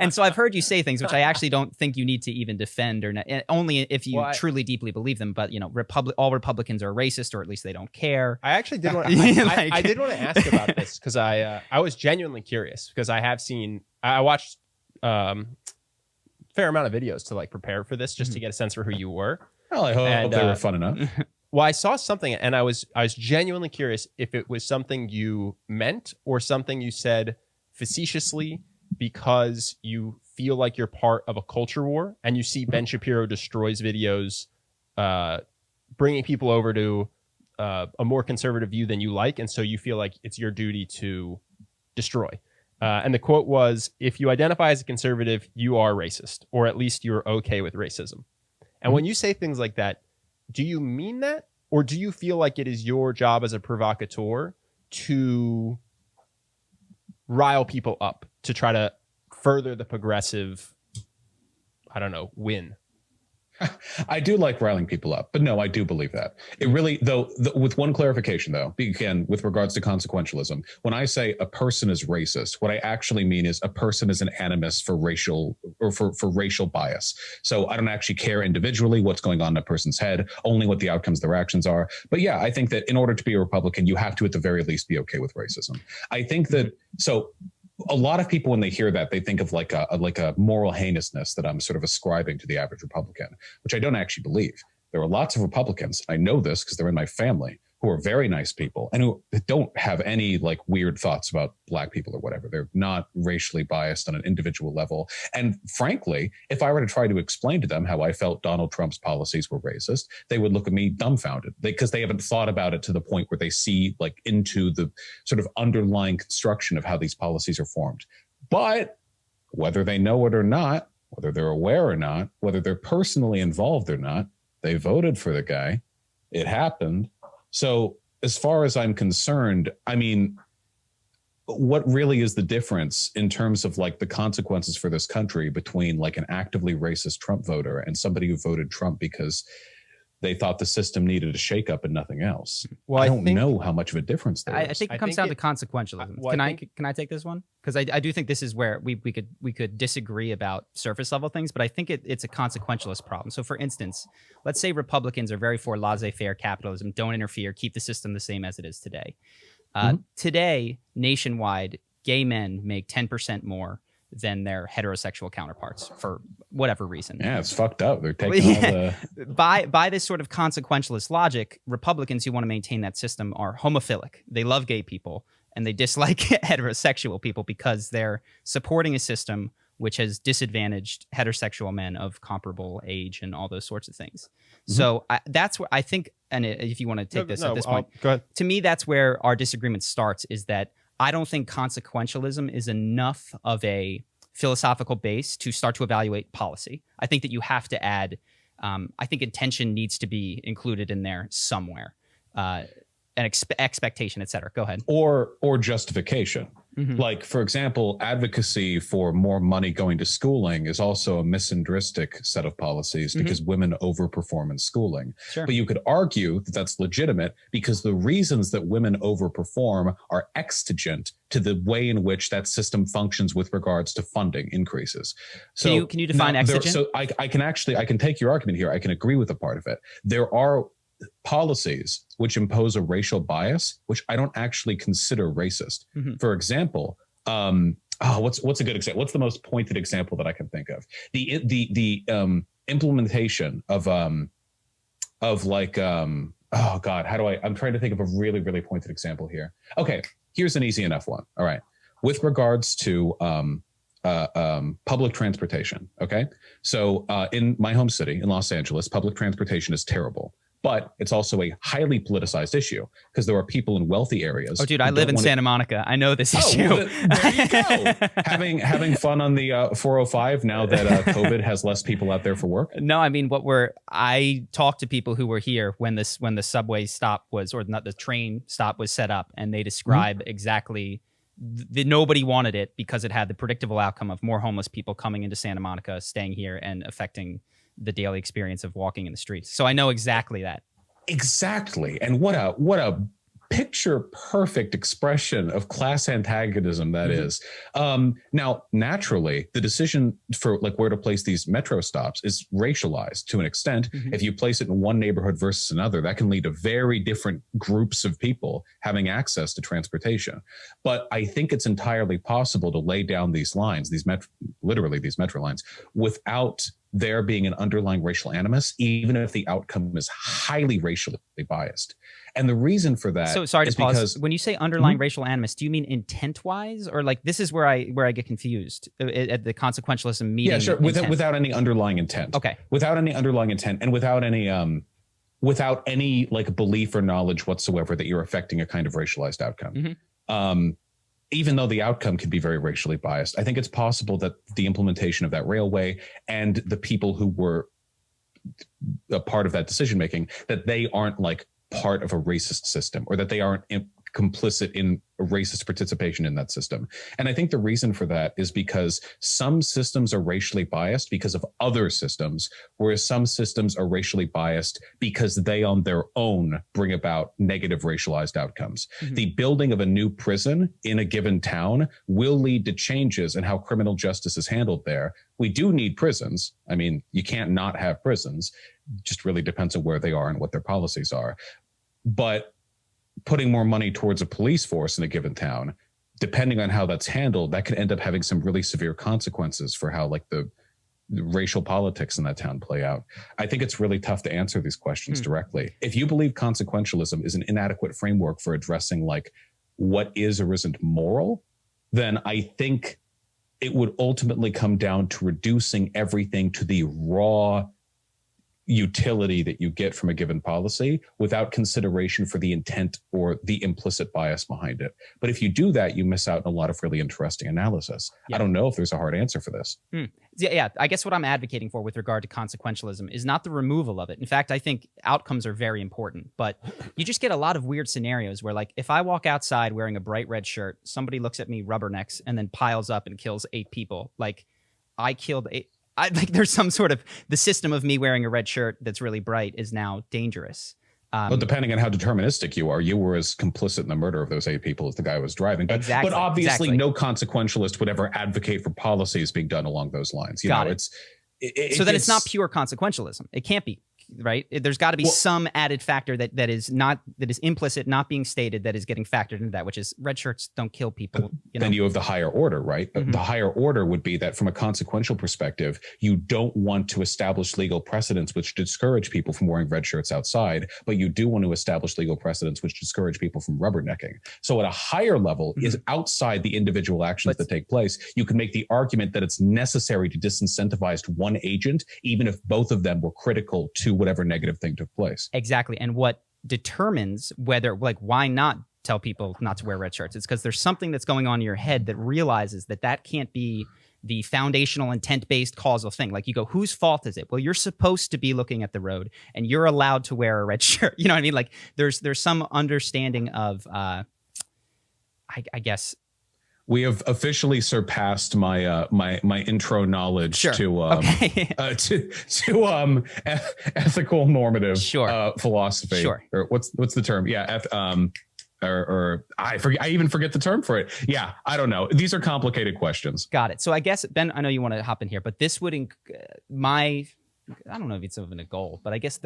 And so I've heard you say things which I actually don't think you need to even defend, or only if you truly deeply believe them. But all Republicans are racist, or at least they don't care. I actually did want. I did want to ask about this because I was genuinely curious because I watched fair amount of videos to prepare for this just to get a sense for who you were. Well, I hope they were fun enough. Well, I saw something and I was genuinely curious if it was something you meant or something you said facetiously because you feel like you're part of a culture war and you see Ben Shapiro destroys videos, bringing people over to a more conservative view than you like. And so you feel like it's your duty to destroy. And the quote was, if you identify as a conservative, you are racist, or at least you're okay with racism. And when you say things like that, do you mean that? Or do you feel like it is your job as a provocateur to rile people up, to try to further the progressive, win? I do like riling people up, but no, I do believe that. It really, though, with one clarification, though, again, with regards to consequentialism, when I say a person is racist, what I actually mean is a person is an animus for racial or for racial bias. So I don't actually care individually what's going on in a person's head, only what the outcomes of their actions are. But yeah, I think that in order to be a Republican, you have to at the very least be okay with racism. I think that, so a lot of people, when they hear that, they think of like a moral heinousness that I'm sort of ascribing to the average Republican, which I don't actually believe. There are lots of Republicans, I know this because they're in my family, who are very nice people and who don't have any weird thoughts about black people or whatever. They're not racially biased on an individual level. And frankly, if I were to try to explain to them how I felt Donald Trump's policies were racist, they would look at me dumbfounded because they haven't thought about it to the point where they see into the sort of underlying construction of how these policies are formed. But whether they know it or not, whether they're aware or not, whether they're personally involved or not, they voted for the guy. It happened. So as far as I'm concerned, I mean, what really is the difference in terms of the consequences for this country between an actively racist Trump voter and somebody who voted Trump because they thought the system needed a shakeup and nothing else? Well, I don't know how much of a difference there is. I think it comes down to consequentialism. Can I take this one? Because I do think this is where we could disagree about surface level things, but I think it's a consequentialist problem. So for instance, let's say Republicans are very for laissez-faire capitalism, don't interfere, keep the system the same as it is today. Today, nationwide, gay men make 10% more than their heterosexual counterparts for whatever reason. Yeah, it's fucked up. They're taking all the... By this sort of consequentialist logic, Republicans who want to maintain that system are homophilic. They love gay people and they dislike heterosexual people because they're supporting a system which has disadvantaged heterosexual men of comparable age and all those sorts of things. So that's where I think, and if you want to take this at this point, go ahead. To me, that's where our disagreement starts, is that I don't think consequentialism is enough of a philosophical base to start to evaluate policy. I think that you have to add, I think intention needs to be included in there somewhere, an expectation, et cetera. Go ahead. Or justification. For example, advocacy for more money going to schooling is also a misandristic set of policies because women overperform in schooling. Sure. But you could argue that that's legitimate because the reasons that women overperform are exigent to the way in which that system functions with regards to funding increases. So can you define exigent? So I can take your argument here. I can agree with a part of it. There are policies which impose a racial bias, which I don't actually consider racist. For example, what's a good example? What's the most pointed example that I can think of? The implementation of oh God, I'm trying to think of a really, really pointed example here. Okay, here's an easy enough one. All right. With regards to public transportation. Okay. So in my home city in Los Angeles, public transportation is terrible. But it's also a highly politicized issue because there are people in wealthy areas. Oh, dude, I live in Santa Monica. I know this issue. Well, there you go. having fun on the 405 now that COVID has less people out there for work. No, I mean I talked to people who were here when the subway stop was, or not, the train stop was set up, and they describe exactly nobody wanted it because it had the predictable outcome of more homeless people coming into Santa Monica, staying here, and affecting the daily experience of walking in the streets. So I know exactly that. Exactly. And what a picture perfect expression of class antagonism that is. Now, naturally, the decision for like where to place these metro stops is racialized to an extent. If you place it in one neighborhood versus another, that can lead to very different groups of people having access to transportation. But I think it's entirely possible to lay down these lines, literally these metro lines, without there being an underlying racial animus, even if the outcome is highly racially biased. And the reason for that, so sorry to pause. Because, when you say underlying racial animus, do you mean intent-wise, or like this is where I get confused at the consequentialism meeting? Yeah, sure. Without any underlying intent. Okay. Without any underlying intent, and without any like belief or knowledge whatsoever that you're affecting a kind of racialized outcome. Even though the outcome could be very racially biased, I think it's possible that the implementation of that railway and the people who were a part of that decision making, that they aren't like part of a racist system, or that they aren't complicit in a racist participation in that system. And I think the reason for that is because some systems are racially biased because of other systems, whereas some systems are racially biased because they on their own bring about negative racialized outcomes. The building of a new prison in a given town will lead to changes in how criminal justice is handled there. We do need prisons. I mean, you can't not have prisons. It just really depends on where they are and what their policies are. But putting more money towards a police force in a given town, depending on how that's handled, that can end up having some really severe consequences for how like the racial politics in that town play out. I think it's really tough to answer these questions directly. If you believe consequentialism is an inadequate framework for addressing like what is or isn't moral, then I think it would ultimately come down to reducing everything to the raw utility that you get from a given policy without consideration for the intent or the implicit bias behind it. But if you do that, you miss out on a lot of really interesting analysis. I don't know if there's a hard answer for this. Yeah, I guess what I'm advocating for with regard to consequentialism is not the removal of it. In fact, I think outcomes are very important, but you just get a lot of weird scenarios where, like, if I walk outside wearing a bright red shirt, somebody looks at me rubbernecks and then piles up and kills 8 people. Like, I killed 8. I think there's some sort of the system of me wearing a red shirt that's really bright is now dangerous. Well, depending on how deterministic you are, you were as complicit in the murder of those 8 people as the guy was driving. But obviously, no consequentialist would ever advocate for policies being done along those lines. So then it's not pure consequentialism. It can't be. Right? There's got to be some added factor that is implicit, not being stated, that is getting factored into that, which is red shirts don't kill people. Then you have the higher order, right? The higher order would be that from a consequential perspective, you don't want to establish legal precedents which discourage people from wearing red shirts outside, but you do want to establish legal precedents which discourage people from rubbernecking. So at a higher level is outside the individual actions that take place. You can make the argument that it's necessary to disincentivize one agent, even if both of them were critical to whatever negative thing took place. Exactly. And what determines whether, like, why not tell people not to wear red shirts? It's because there's something that's going on in your head that realizes that can't be the foundational intent-based causal thing. Like, you go, whose fault is it? Well, you're supposed to be looking at the road and you're allowed to wear a red shirt. You know what I mean? Like, there's some understanding of, I guess, we have officially surpassed my my intro knowledge to ethical normative philosophy. Or what's the term? Yeah, I even forget the term for it. Yeah, I don't know. These are complicated questions. Got it. So I guess, Ben, I know you want to hop in here, but this would I don't know if it's even a goal, but I guess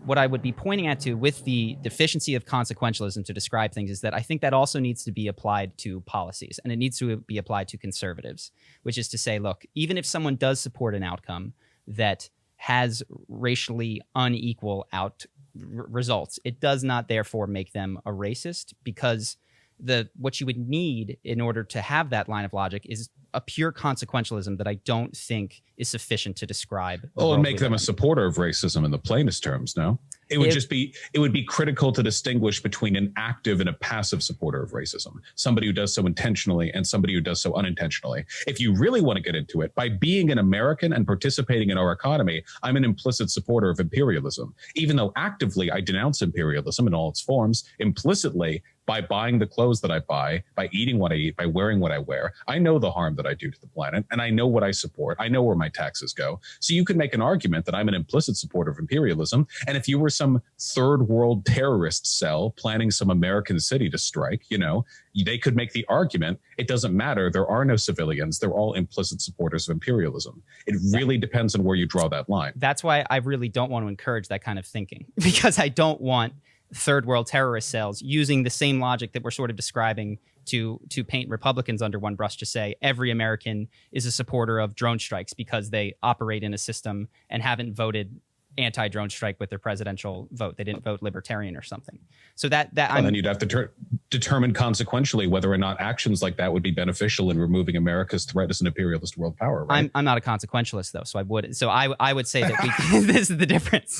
what I would be pointing at with the deficiency of consequentialism to describe things is that I think that also needs to be applied to policies, and it needs to be applied to conservatives, which is to say, look, even if someone does support an outcome that has racially unequal results, it does not therefore make them a racist, because what you would need in order to have that line of logic is a pure consequentialism that I don't think is sufficient to describe. Well, and make them a supporter of racism in the plainest terms, no? It would be critical to distinguish between an active and a passive supporter of racism, somebody who does so intentionally and somebody who does so unintentionally. If you really want to get into it, by being an American and participating in our economy, I'm an implicit supporter of imperialism. Even though actively I denounce imperialism in all its forms, implicitly, by buying the clothes that I buy, by eating what I eat, by wearing what I wear, I know the harm that that I do to the planet, and I know what I support. I know where my taxes go. So you could make an argument that I'm an implicit supporter of imperialism. And if you were some third world terrorist cell planning some American city to strike, they could make the argument, it doesn't matter. There are no civilians. They're all implicit supporters of imperialism. It really depends on where you draw that line. That's why I really don't want to encourage that kind of thinking, because I don't want third world terrorist cells using the same logic that we're sort of describing to paint Republicans under one brush, to say every American is a supporter of drone strikes because they operate in a system and haven't voted anti-drone strike with their presidential vote. They didn't vote libertarian or something. So and then you'd have to determine consequentially whether or not actions like that would be beneficial in removing America's threat as an imperialist world power. Right? I'm not a consequentialist though, so I would say that this is the difference.